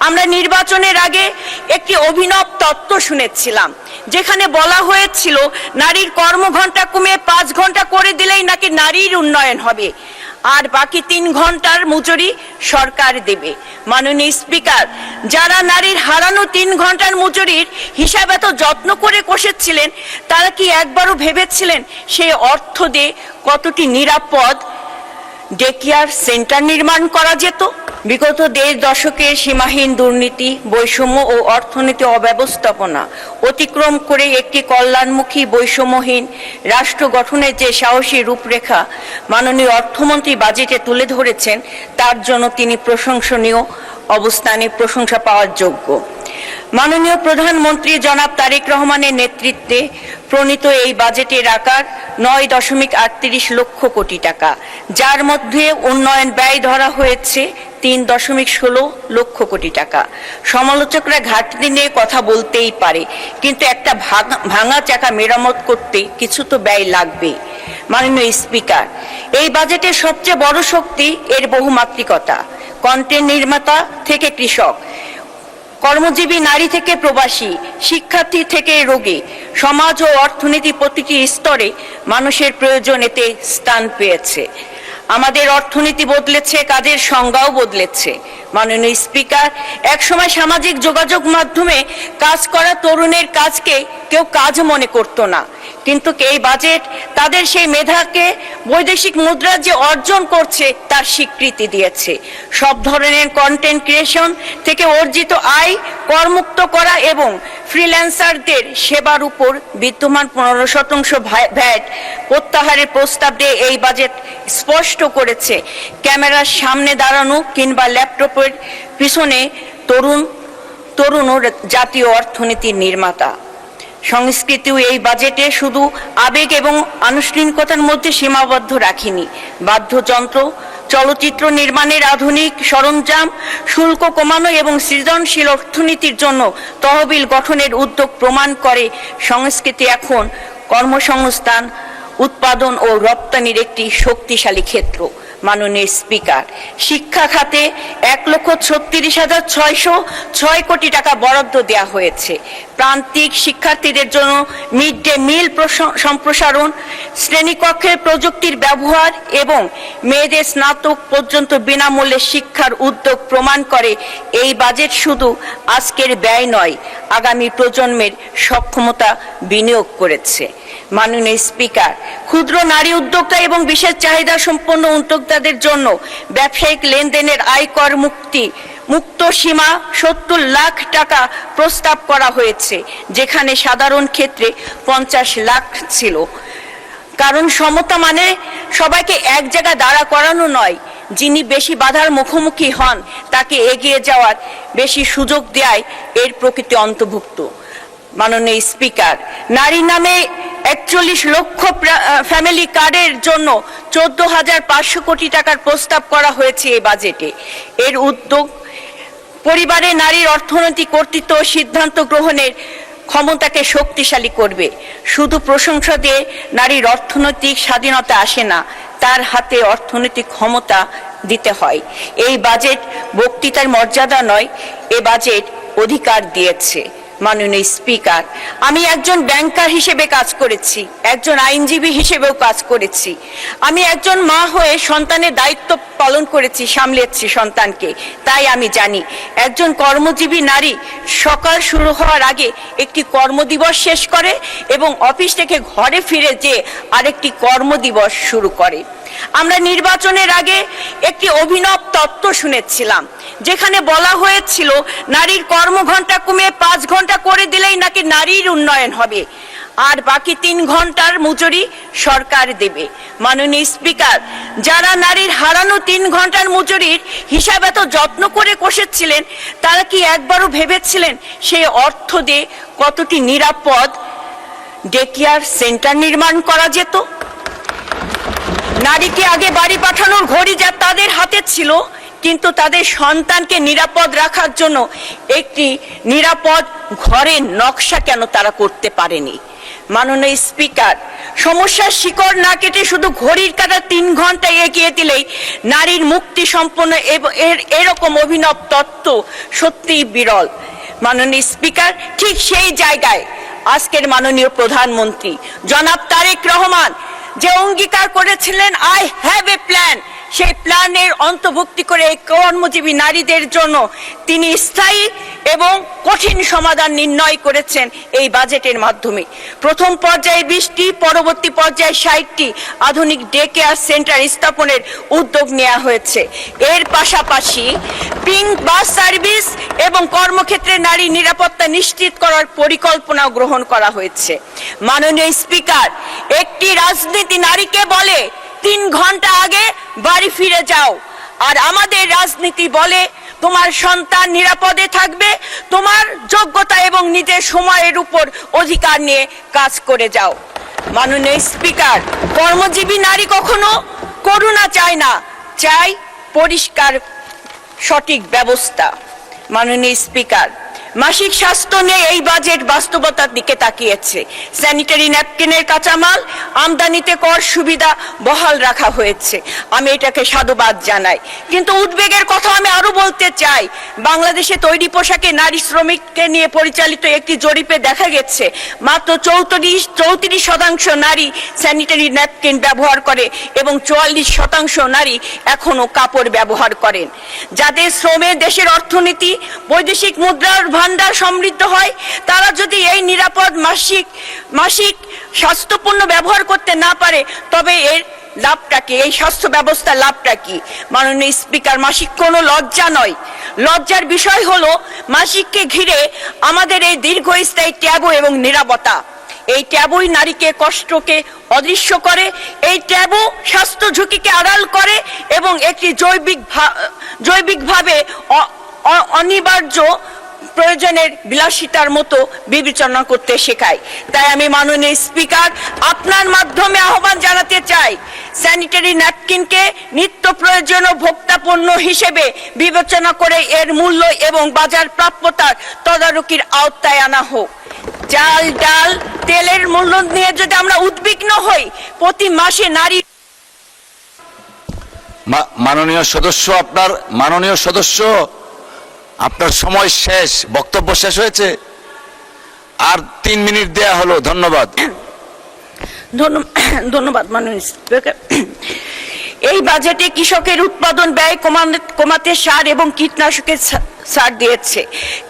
আমরা নির্বাচনের আগে একটি অভিনব তত্ত্ব শুনেছিলাম, যেখানে বলা হয়েছিল নারীর কর্মঘণ্টা কমিয়ে 5 ঘন্টা করে দিলেই নাকি নারীর উন্নয়ন হবে, আর বাকি 3 ঘন্টার মজুরি সরকার দেবে। মাননীয় স্পিকার, যারা নারীর হারানো 3 ঘন্টার মজুরির হিসাব এত যত্ন করে কষেছিলেন, তারা কি একবারও ভেবেছিলেন সেই অর্থ দিয়ে কতটি নিরাপদ ডে কেয়ার সেন্টার নির্মাণ করা যেত? বিগত 1.5 দশকের সীমাহীন দুর্নীতি, বৈষম্য ও অর্থনীতি অব্যবস্থাপনা অতিক্রম করে একটি কল্যাণমুখী বৈষম্যহীন রাষ্ট্র গঠনের যে সাহসী রূপরেখা মাননীয় অর্থমন্ত্রী বাজেটে তুলে ধরেছেন, তার জন্য তিনি প্রশংসনীয় অবস্থানে প্রশংসা পাওয়ার যোগ্য। মাননীয় প্রধানমন্ত্রী জনাব তারেক রহমানের নেতৃত্বে প্রণীত এই বাজেটের আকার 9.38 লক্ষ কোটি টাকা, যার মধ্যে উন্নয়ন ব্যয় ধরা হয়েছে 3.16 লক্ষ কোটি টাকা। সমালোচকরা ঘাটতি নিয়ে কথা বলতেই পারে, কিন্তু একটা ভাঙা চাকা মেরামত করতে কিছু তো ব্যয় লাগবে। মাননীয় স্পিকার, এই বাজেটের সবচেয়ে বড় শক্তি এর বহুমাত্রিকতা। কন্টেন্ট নির্মাতা থেকে কৃষক, কর্মজীবী নারী থেকে প্রবাসী, শিক্ষার্থী থেকে রোগী, সমাজ ও অর্থনীতি প্রতিটি স্তরে মানুষের প্রয়োজন এতে স্থান পেয়েছে। আমাদের অর্থনীতি বদলেছে, কাজের সংজ্ঞাও বদলেছে। মাননীয় স্পিকার, একসময় সামাজিক যোগাযোগ মাধ্যমে কাজ করা তরুণের কাজকে কেউ কাজ মনে করত না, কিন্তু এই বাজেট তাদের সেই মেধাকে বৈদেশিক মুদ্রা যে অর্জন করছে তার স্বীকৃতি দিয়েছে। সব ধরনের কন্টেন্ট ক্রিয়েশন থেকে অর্জিত আয় করমুক্ত করা এবং ফ্রিল্যান্সারদের সেবার উপর বিদ্যমান 15% ভ্যাট প্রত্যাহারের প্রস্তাব দিয়ে এই বাজেট স্পষ্ট করেছে ক্যামেরার সামনে দাঁড়ানো কিংবা ল্যাপটপের পিছনে তরুণ জাতীয় অর্থনীতির নির্মাতা। সংস্কৃতিও এই বাজেটে শুধু আবেগ এবং আনুষ্ঠানিকতার মধ্যে সীমাবদ্ধ রাখেনি। বাদ্যযন্ত্র, চলচ্চিত্র নির্মাণের আধুনিক সরঞ্জাম, শুল্ক কমানো এবং সৃজনশীল অর্থনীতির জন্য তহবিল গঠনের উদ্যোগ প্রমাণ করে সংস্কৃতি এখন কর্মসংস্থান, উৎপাদন ও রপ্তানির একটি শক্তিশালী ক্ষেত্র। মাননীয় স্পিকার, শিক্ষা খাতে 1,36,606 কোটি টাকা বরাদ্দ দেওয়া হয়েছে। প্রান্তিক শিক্ষার্থীদের জন্য মিড ডে মিল সম্প্রসারণ, শ্রেণীকক্ষে প্রযুক্তির ব্যবহার এবং মেয়েদের স্নাতক পর্যন্ত বিনামূল্যে শিক্ষার উদ্যোগ প্রমাণ করে এই বাজেট শুধু আজকের ব্যয় নয়, আগামী প্রজন্মের সক্ষমতা বিনিয়োগ করেছে। মাননীয় স্পিকার, ক্ষুদ্র নারী উদ্যোক্তা এবং বিশেষ চাহিদা সম্পন্ন উদ্যোক্তাদের জন্য ব্যবসায়িক লেনদেনের আয়কর মুক্ত সীমা 70 লাখ টাকা প্রস্তাব করা হয়েছে, যেখানে সাধারণ ক্ষেত্রে 50 লাখ ছিল। কারণ সমতা মানে সবাইকে এক জায়গায় দাঁড়া করানো নয়, যিনি বেশি বাধার মুখোমুখি হন তাকে এগিয়ে যাওয়ার বেশি সুযোগ দেয় এর প্রকৃতি অন্তর্ভুক্ত। মাননীয় স্পিকার, নারী নামে 41 লক্ষ ফ্যামিলি কার্ডের জন্য 14,500 কোটি টাকার প্রস্তাব করা হয়েছে এই বাজেটে। এর উদ্যোগ পরিবারে নারীর অর্থনৈতিক কর্তৃত্ব ও সিদ্ধান্ত গ্রহণের ক্ষমতাকে শক্তিশালী করবে। শুধু প্রশংসা দিয়ে নারীর অর্থনৈতিক স্বাধীনতা আসে না, তার হাতে অর্থনৈতিক ক্ষমতা দিতে হয়। এই বাজেট বক্তৃতার মর্যাদা নয়, এ বাজেট অধিকার দিয়েছে। মাননীয় স্পিকার, আমি একজন ব্যাংকার হিসেবে কাজ করেছি, একজন আইনজীবী হিসেবেও কাজ করেছি, আমি একজন মা হয়ে সন্তানের দায়িত্ব পালন করেছি, সামলেছি সন্তানকে। তাই আমি জানি একজন কর্মজীবী নারী সকাল শুরু হওয়ার আগে একটি কর্মদিবস শেষ করে এবং অফিস থেকে ঘরে ফিরে যে আরেকটি কর্মদিবস শুরু করে। আমরা নির্বাচনের আগে একটি অভিনব তত্ত্ব শুনেছিলাম, যেখানে বলা হয়েছিল নারীর কর্মঘণ্টা কমিয়ে 5 ঘন্টা করে দিলেই নাকি নারীর উন্নয়ন হবে, আর বাকি 3 ঘন্টার মজুরি সরকার দেবে। মাননীয় স্পিকার, যারা নারীর হারানো 3 ঘন্টার মজুরির হিসাব এত যত্ন করে কষেছিলেন, তারা কি একবারও ভেবেছিলেন সেই অর্থ দিয়ে কতটি নিরাপদ ডে কেয়ার সেন্টার নির্মাণ করা যেত? নারীকে আগে বাড়ি পাঠানোর ঘড়ি যা তাদের হাতে ছিল, কিন্তু তাদের সন্তানকে নিরাপদ রাখার জন্য একটি নিরাপদ ঘরের নকশা কেন তারা করতে পারেনি? মাননীয় স্পিকার, সমস্যার শিকড় না কেটে শুধু ঘড়ির কাঁটা 3 ঘন্টা এগিয়ে দিলেই নারীর মুক্তি সম্পন্ন এরকম অভিনব তত্ত্ব সত্যিই বিরল। মাননীয় স্পিকার, ঠিক সেই জায়গায় আজকের মাননীয় প্রধানমন্ত্রী জনাব তারেক রহমান যে অঙ্গীকার করেছিলেন আই হ্যাভ এ প্ল্যান, সেই প্ল্যানের অন্তর্ভুক্তি করে কর্মজীবী নারীদের জন্য তিনি স্থায়ী এবং কঠিন সমাধান নির্ণয় করেছেন এই বাজেটের মাধ্যমে। প্রথম পর্যায়ে 20টি, পরবর্তী পর্যায়ে 60টি আধুনিক ডে কেয়ার সেন্টার স্থাপনের উদ্যোগ নেওয়া হয়েছে। এর পাশাপাশি পিঙ্ক বাস সার্ভিস এবং কর্মক্ষেত্রে নারী নিরাপত্তা নিশ্চিত করার পরিকল্পনাও গ্রহণ করা হয়েছে। মাননীয় স্পিকার, একটি রাজনীতি নারীকে বলে 3 ঘন্টা আগে বাড়ি ফিরে যাও, আর আমাদের রাজনীতি বলে তোমার সন্তান নিরাপদে থাকবে, তোমার যোগ্যতা এবং নিজের সময়ের উপর অধিকার নিয়ে কাজ করে যাও। মাননীয় স্পিকার, কর্মজীবী নারী কখনো করুণা চায় না, চাই পরিষ্কার সঠিক ব্যবস্থা। মাননীয় স্পিকার, মাসিক স্বাস্থ্য নিয়ে এই বাজেট বাস্তবতার দিকে তাকিয়েছে। স্যানিটারি ন্যাপকিনের কাঁচামাল আমদানিতে কর সুবিধা বহাল রাখা হয়েছে, আমি এটাকে সাধুবাদ জানাই। কিন্তু উদ্বেগের কথা আমি আরো বলতে চাই। বাংলাদেশে তৈরি পোশাকে নারী শ্রমিককে নিয়ে পরিচালিত একটি জরিপে দেখা গেছে মাত্র 34% নারী স্যানিটারি ন্যাপকিন ব্যবহার করে এবং 44% নারী এখনো কাপড় ব্যবহার করেন। যাদের শ্রমে দেশের অর্থনীতি, বৈদেশিক মুদ্রার ভান্ডার সমৃদ্ধ হয়, তারা যদি এই নিরাপদ মাসিক স্বাস্থ্যপূর্ণ ব্যবহার করতে না পারে, তবে এর লাভটা কি, এই স্বাস্থ্য ব্যবস্থার লাভটা কি? মাননীয় স্পিকার, মাসিক কোনো লজ্জা নয়। লজ্জার বিষয় হলো মাসিককে ঘিরে আমাদের এই দীর্ঘস্থায়ী ট্যাবু এবং নীরবতা। এই ট্যাবুই নারীকে কষ্টকে অদৃশ্য করে, এই ট্যাবু স্বাস্থ্য ঝুঁকিকে আড়াল করে এবং একটি জৈবিকভাবে অনিবার্য প্রয়োজনের বিলাসিতার মতো বিবেচনা করতে শেখায়। তাই আমি মাননীয় স্পিকার, আপনার মাধ্যমে আহ্বান জানাতে চাই, স্যানিটারি ন্যাপকিনকে নিত্য প্রয়োজনীয় ভোক্তা পণ্য হিসেবে বিবেচনা করে এর মূল্য এবং বাজার প্রাপ্যতার তদারকির আওতায় আনা হোক। চাল, ডাল, তেলের মূল্য নিয়ে যদি আমরা উদ্বিগ্ন হই, প্রতি মাসে নারী মাননীয় সদস্য আপনার সময় শেষ, বক্তব্য শেষ হয়েছে, আর 3 মিনিট দেয়া হলো। ধন্যবাদ। ধন্যবাদ মাননীয় স্পিকার। এই বাজেটে কৃষকের উৎপাদন ব্যয় কমাতে সার এবং কীটনাশকের ছাড় দিয়েছে।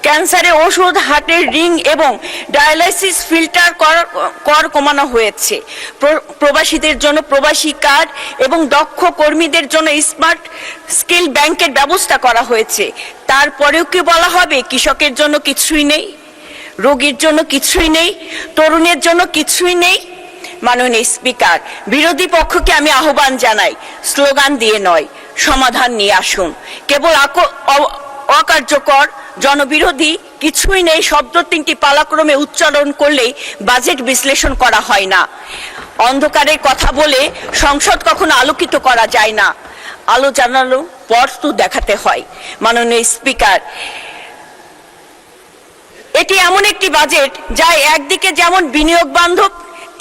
ক্যান্সারে ওষুধ, হার্টের রিং এবং ডায়ালাইসিস ফিল্টার কর কমানো হয়েছে। প্রবাসীদের জন্য প্রবাসী কার্ড এবং দক্ষ কর্মীদের জন্য স্মার্ট স্কিল ব্যাংকের ব্যবস্থা করা হয়েছে। তারপরেও কি বলা হবে কৃষকের জন্য কিছুই নেই, রোগীর জন্য কিছুই নেই, তরুণের জন্য কিছুই নেই? মাননীয় স্পিকার, বিরোধী পক্ষকে আমি আহ্বান জানাই, স্লোগান দিয়ে নয়, সমাধান নিয়ে আসুন। কেবল অকার্যকর, জনবিরোধী, কিছুই নেই শব্দ 3টি পালাক্রমে উচ্চারণ করলেই বাজেট বিশ্লেষণ করা হয় না। অন্ধকারের কথা বলে সংসদ কখনো আলোকিত করা যায় না, আলো জানালো পথ তো দেখাতে হয়। মাননীয় স্পিকার, এটি এমন একটি বাজেট যা একদিকে যেমন বিনিয়োগ বান্ধব,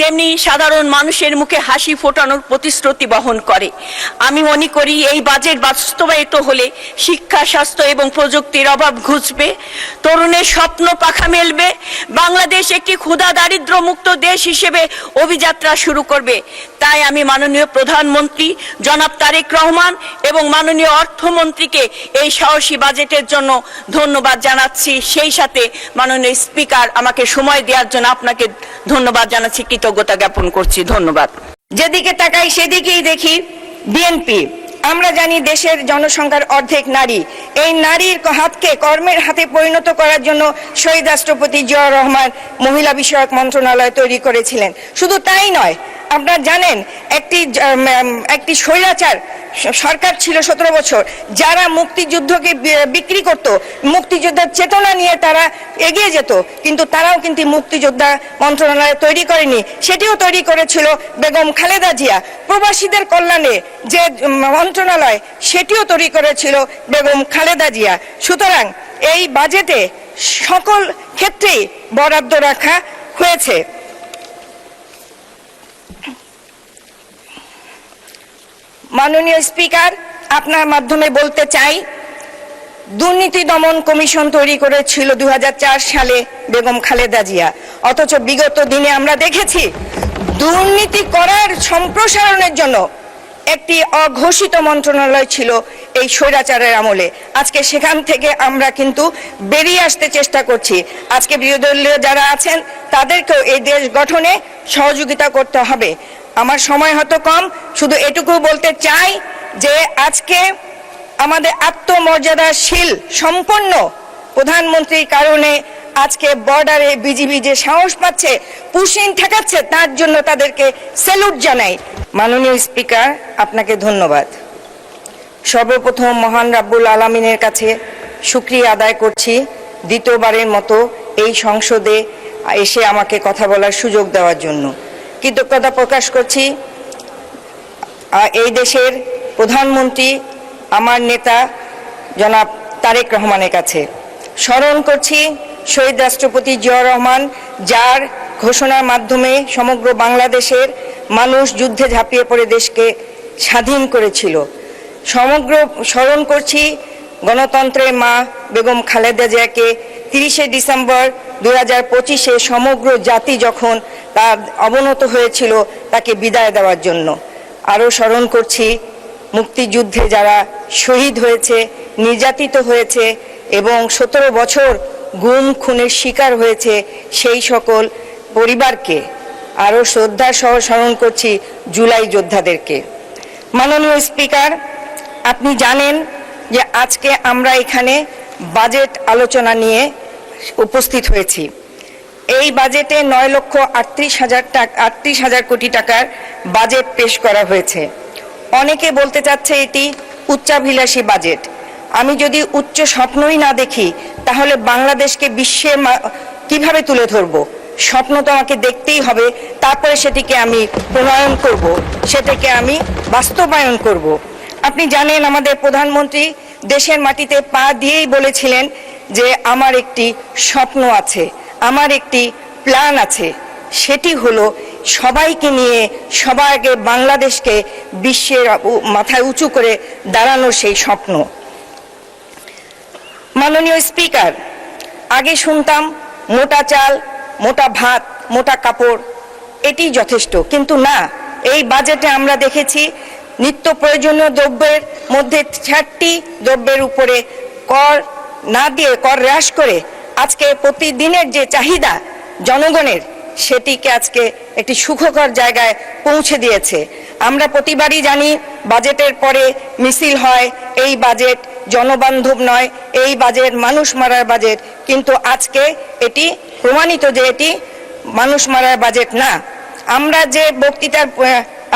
তেমনি সাধারণ মানুষের মুখে হাসি ফোটানোর প্রতিশ্রুতি বহন করে। আমি মনে করি এই বাজেট বাস্তবায়িত হলে শিক্ষা, স্বাস্থ্য এবং প্রযুক্তির অভাব ঘুচবে, তরুণের স্বপ্ন পাখা মেলবে, বাংলাদেশ একটি ক্ষুধা দারিদ্র মুক্ত দেশ হিসেবে অভিযাত্রা শুরু করবে। তাই আমি মাননীয় প্রধানমন্ত্রী জনাব তারেক রহমান এবং মাননীয় অর্থমন্ত্রীকে এই সাহসী বাজেটের জন্য ধন্যবাদ জানাচ্ছি। সেই সাথে মাননীয় স্পিকার, আমাকে সময় দেওয়ার জন্য আপনাকে ধন্যবাদ জানাচ্ছি, কৃতজ্ঞতা জ্ঞাপন করছি। ধন্যবাদ। যেদিকে তাকাই সেদিকেই দেখি বিএনপি। আমরা জানি দেশের জনসংখ্যার অর্ধেক নারী। এই নারীর হাতকে কর্মের হাতে পরিণত করার জন্য শহীদ রাষ্ট্রপতি জিয়াউর রহমান মহিলা বিষয়ক মন্ত্রণালয় তৈরি করেছিলেন। শুধু তাই নয়, আপনারা জানেন একটি স্বৈরাচার সরকার ছিল 17 বছর, যারা মুক্তিযুদ্ধকে বিক্রি করত, মুক্তিযোদ্ধার চেতনা নিয়ে তারা এগিয়ে যেত, কিন্তু তারাও কিন্তু মুক্তিযোদ্ধা মন্ত্রণালয় তৈরি করেনি, সেটিও তৈরি করেছিল বেগম খালেদা জিয়া। প্রবাসীদের কল্যাণে যে মন্ত্রণালয়, সেটিও তৈরি করেছিল বেগম খালেদা জিয়া। সুতরাং এই বাজেটে সকল ক্ষেত্রেই বরাদ্দ রাখা হয়েছে। মাননীয় স্পিকার, আপনার মাধ্যমে বলতে চাই, দুর্নীতি দমন কমিশন তৈরি করেছিল 2004 সালে বেগম খালেদা জিয়া, অথচ বিগত দিনে আমরা দেখেছি দুর্নীতি করার সম্প্রসারণের জন্য একটি অঘোষিত মন্ত্রণালয় ছিল এই স্বৈরাচারের আমলে। আজকে সেখান থেকে আমরা কিন্তু বেরিয়ে আসতে চেষ্টা করছি। আজকে বিরোধী দলীয় যারা আছেন তাদেরকেও এই দেশ গঠনে সহযোগিতা করতে হবে। আমার সময় হয়তো কম, শুধু এটুকু বলতে চাই যে আজকে আমাদের আত্মমর্যাদাশীল সম্পন্ন প্রধানমন্ত্রীর কারণে আজকে বর্ডারে বিজিবি যে সাহস পাচ্ছে, পুশিং ঠেকাচ্ছে, তার জন্য তাদেরকে স্যালুট জানাই। মাননীয় স্পিকার, আপনাকে ধন্যবাদ। সর্বপ্রথম মহান রাব্বুল আলামিনের কাছে শুকরিয়া আদায় করছি দ্বিতীয়বারের মতো এই সংসদে এসে আমাকে কথা বলার সুযোগ দেওয়ার জন্য। কৃতজ্ঞতা প্রকাশ করছি এই দেশের প্রধানমন্ত্রী আমার নেতা জনাব তারেক রহমানের কাছে। স্মরণ করছি শহীদ রাষ্ট্রপতি জিয়াউর রহমান, যার ঘোষণার মাধ্যমে সমগ্র বাংলাদেশের মানুষ যুদ্ধে ঝাঁপিয়ে পড়ে দেশকে স্বাধীন করেছিল। স্মরণ করছি গণতন্ত্রের মা বেগম খালেদা জিয়াকে 30শে ডিসেম্বর 2025-এ সমগ্র জাতি যখন তার অবনত হয়েছিল তাকে বিদায় দেওয়ার জন্য। আরও স্মরণ করছি মুক্তিযুদ্ধে যারা শহীদ হয়েছে, নির্যাতিত হয়েছে এবং 17 বছর গুম খুনের শিকার হয়েছে সেই সকল পরিবারকে। আরও শ্রদ্ধার সহ স্মরণ করছি জুলাই যোদ্ধাদেরকে। মাননীয় স্পিকার, আপনি জানেন যে আজকে আমরা এখানে বাজেট আলোচনা নিয়ে উপস্থিত হয়েছি। এই বাজেটে 9,38,000 কোটি টাকার বাজেট পেশ করা হয়েছে। অনেকে বলতে চাচ্ছে এটি উচ্চাভিলাষী বাজেট। আমি যদি উচ্চ স্বপ্নই না দেখি তাহলে বাংলাদেশকে বিশ্বে কিভাবে তুলে ধরব? স্বপ্ন তো আমাকে দেখতেই হবে, তারপরে সেটিকে আমি প্রণয়ন করব, সেটাকে আমি বাস্তবায়ন করব। আপনি জানেন আমাদের প্রধানমন্ত্রী দেশের মাটিতে পা দিয়েই বলেছিলেন যে আমার একটি স্বপ্ন আছে, আমার একটি প্ল্যান আছে, সেটি হলো সবাইকে নিয়ে সবার আগে বাংলাদেশকে বিশ্বের মাথায় উঁচু করে দাঁড়ানোর সেই স্বপ্ন। মাননীয় স্পিকার, আগে শুনতাম মোটা চাল, মোটা ভাত, মোটা কাপড় এটি যথেষ্ট, কিন্তু না, এই বাজেটে আমরা দেখেছি নিত্য প্রয়োজনীয় দ্রব্যের মধ্যে 6টি দ্রব্যের উপরে কর না দিয়ে, কর হ্রাস করে আজকে প্রতিদিনের যে চাহিদা জনগণের, সেটিকে আজকে একটি সুখকর জায়গায় পৌঁছে দিয়েছে। আমরা প্রতিবারই জানি বাজেটের পরে মিছিল হয়, এই বাজেট জনবান্ধব নয়, এই বাজেট মানুষ মারার বাজেট, কিন্তু আজকে এটি প্রমাণিত যে এটি মানুষ মারার বাজেট না। আমরা যে বক্তৃতার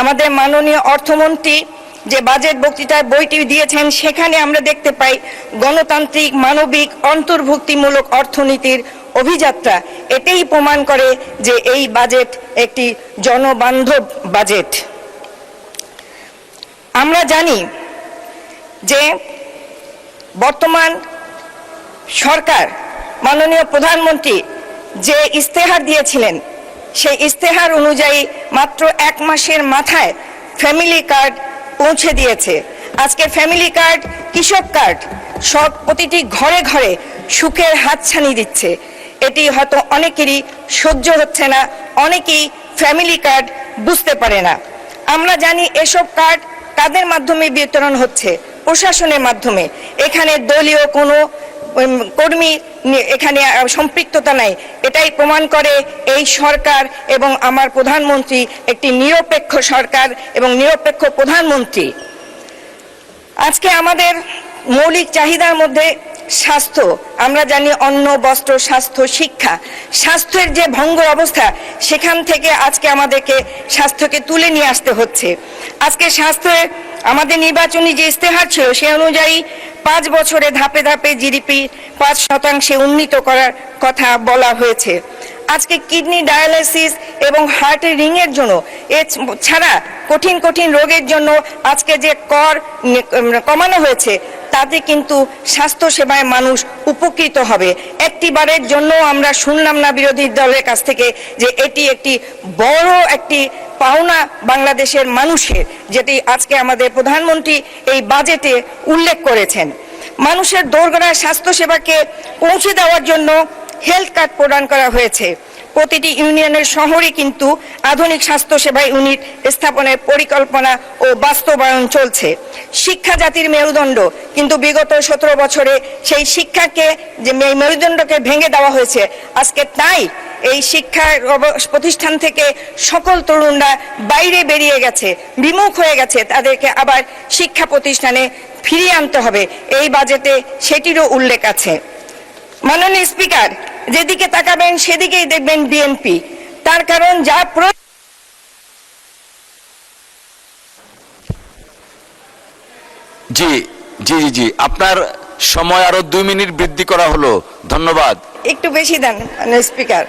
আমাদের মাননীয় অর্থমন্ত্রী যে বাজেট বক্তৃতার বইটি দিয়েছেন, সেখানে আমরা দেখতে পাই গণতান্ত্রিক, মানবিক, অন্তর্ভুক্তিমূলক অর্থনীতির অভিযাত্রা। এটাই প্রমাণ করে যে এই বাজেট একটি জনবান্ধব বাজেট। আমরা জানি যে বর্তমান সরকার, মাননীয় প্রধানমন্ত্রী যে ইস্তেহার দিয়েছিলেন, সেই ইস্তেহার অনুযায়ী মাত্র 1 মাসের মাথায় ফ্যামিলি কার্ড পৌঁছে দিয়েছে। আজকে ফ্যামিলি কার্ড, কৃষক কার্ড সব প্রতিটি ঘরে ঘরে সুখের হাতছানি দিচ্ছে। এটি হয়তো অনেকেরই সহ্য হচ্ছে না, অনেকেই ফ্যামিলি কার্ড বুঝতে পারে না। আমরা জানি এসব কার্ড কাদের মাধ্যমে বিতরণ হচ্ছে? প্রশাসনের মাধ্যমে। এখানে দলীয় কোনো কর্মী এখানে সম্পৃক্ততা নাই। এটাই প্রমাণ করে এই সরকার এবং আমার প্রধানমন্ত্রী একটি নিরপেক্ষ সরকার এবং নিরপেক্ষ প্রধানমন্ত্রী। আজকে আমাদের মৌলিক চাহিদার মধ্যে স্বাস্থ্য, আমরা জানি অন্ন, বস্ত্র, স্বাস্থ্য, শিক্ষা। স্বাস্থ্যের যে ভঙ্গ অবস্থা, সেখান থেকে আজকে আমাদেরকে স্বাস্থ্যকে তুলে নিয়ে আসতে হচ্ছে। আজকে স্বাস্থ্যে আমাদের নির্বাচনী যে ইস্তেহার ছিল, সে অনুযায়ী 5 বছরে ধাপে ধাপে জিডিপি 5% উন্নীত করার কথা বলা হয়েছে। আজকে কিডনি ডায়ালাইসিস এবং হার্টের রিংয়ের জন্য, এছাড়া কঠিন কঠিন রোগের জন্য আজকে যে কর কমানো হয়েছে, তাতে কিন্তু স্বাস্থ্য সেবায় মানুষ উপকৃত হবে। একটিবারের জন্য আমরা শুনলাম না বিরোধী দলের কাছ থেকে যে এটি একটি বড় একটি পাওনা বাংলাদেশের মানুষের, যেটি আজকে আমাদের প্রধানমন্ত্রী এই বাজেটে উল্লেখ করেছেন। মানুষের দোরগোড়ার স্বাস্থ্য সেবাকে পৌঁছে দেওয়ার জন্য হেলথ কার্ড প্রদান করা হয়েছে। প্রতিটি ইউনিয়নের শহরে কিন্তু আধুনিক স্বাস্থ্য সেবা ইউনিট স্থাপনের পরিকল্পনা ও বাস্তবায়ন চলছে। শিক্ষা জাতির মেরুদণ্ড, কিন্তু বিগত 17 বছরে সেই শিক্ষাকে যে মেরুদণ্ডকে ভেঙে দেওয়া হয়েছে। আজকে তাই এই শিক্ষা প্রতিষ্ঠান থেকে সকল তরুণরা বাইরে বেরিয়ে গেছে, বিমুখ হয়ে গেছে, তাদেরকে আবার শিক্ষা প্রতিষ্ঠানে ফিরিয়ে আনতে হবে। এই বাজেটে সেটিরও উল্লেখ আছে। মাননীয় স্পিকার, যেদিকে তাকাবেন সেদিকেই দেখবেন বিএনপি। তার কারণ যা জি জি জি জি, আপনার সময় আরো 2 মিনিট বৃদ্ধি করা হলো। ধন্যবাদ। একটু বেশি দেন মাননীয় স্পিকার।